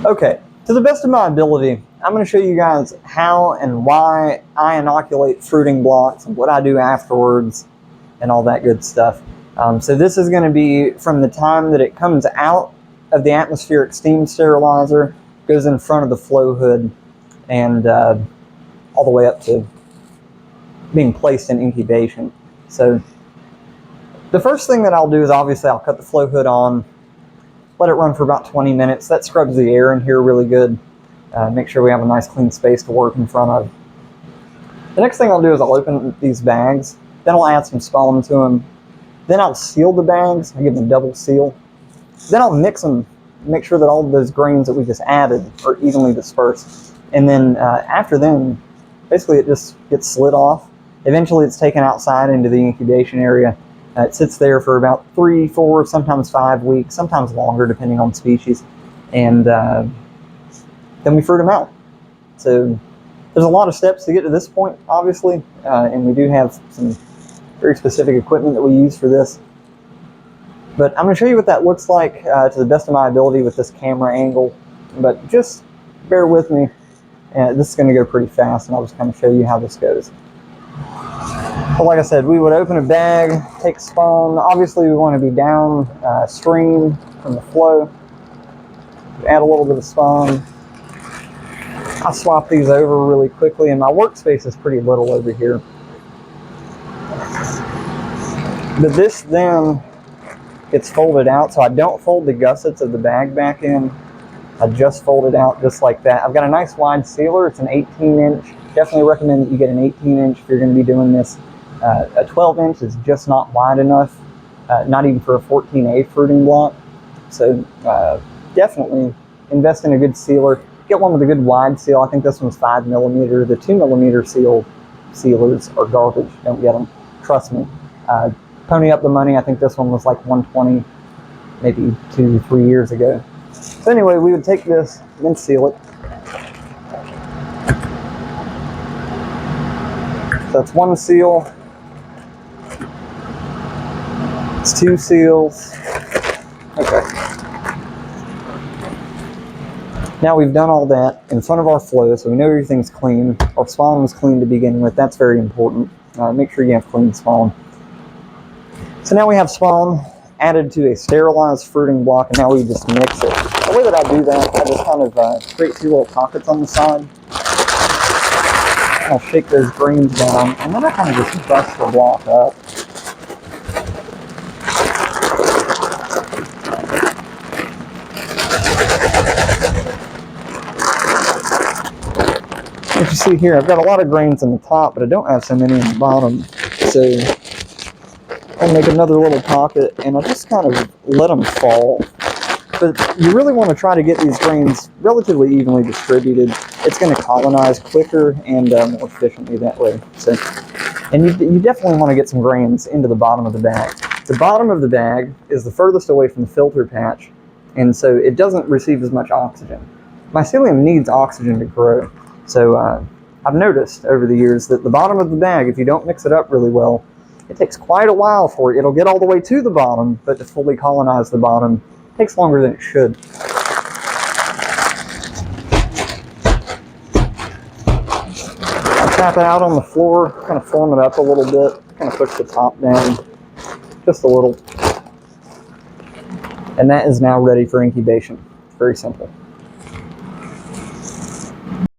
Okay, to the best of my ability, I'm going to show you guys how and why I inoculate fruiting blocks and what I do afterwards and all that good stuff. So this is going to be from the time that it comes out of the atmospheric steam sterilizer, goes in front of the flow hood, and all the way up to being placed in incubation. So the first thing that I'll do is obviously I'll cut the flow hood on, let it run for about 20 minutes. That scrubs the air in here really good. Make sure we have a nice clean space to work in front of. The next thing I'll do is I'll open these bags, then I'll add some spawn to them. Then I'll seal the bags, I give them a double seal. Then I'll mix them, make sure that all of those grains that we just added are evenly dispersed. And then after then, basically it just gets slid off. Eventually it's taken outside into the incubation area. It sits there for about 3, 4, sometimes 5 weeks, sometimes longer depending on species. And then we fruit them out. So there's a lot of steps to get to this point, obviously, and we do have some very specific equipment that we use for this. But I'm going to show you what that looks like to the best of my ability with this camera angle. But just bear with me. This is going to go pretty fast, and I'll just kind of show you how this goes. But like I said, we would open a bag, take spawn. Obviously, we want to be downstream from the flow. Add a little bit of spawn. I'll swap these over really quickly, and my workspace is pretty little over here. But this then gets folded out, so I don't fold the gussets of the bag back in. I just fold it out just like that. I've got a nice wide sealer. It's an 18-inch. Definitely recommend that you get an 18-inch if you're going to be doing this. A 12-inch is just not wide enough, not even for a 14A fruiting block. So definitely invest in a good sealer. Get one with a good wide seal. I think this one's 5mm. The 2mm sealers are garbage. Don't get them. Trust me. Pony up the money. I think this one was like $120, maybe 2-3 years ago. So anyway, we would take this and then seal it. So that's one seal. It's 2 seals. Okay. Now we've done all that in front of our flow, so we know everything's clean. Our spawn was clean to begin with. That's very important. Make sure you have clean spawn. So now we have spawn added to a sterilized fruiting block, and now we just mix it. The way that I do that, I just kind of create 2 little pockets on the side. I'll shake those grains down, and then I kind of just bust the block up. As you see here, I've got a lot of grains in the top, but I don't have so many in the bottom. So I'll make another little pocket, and I'll just kind of let them fall. But you really want to try to get these grains relatively evenly distributed. It's going to colonize quicker and more efficiently that way. So, and you definitely want to get some grains into the bottom of the bag. The bottom of the bag is the furthest away from the filter patch, and so it doesn't receive as much oxygen. Mycelium needs oxygen to grow. So I've noticed over the years that the bottom of the bag, if you don't mix it up really well, it takes quite a while for it. It'll get all the way to the bottom, but to fully colonize the bottom takes longer than it should. I'll tap it out on the floor, kind of form it up a little bit, kind of push the top down just a little. And that is now ready for incubation. It's very simple.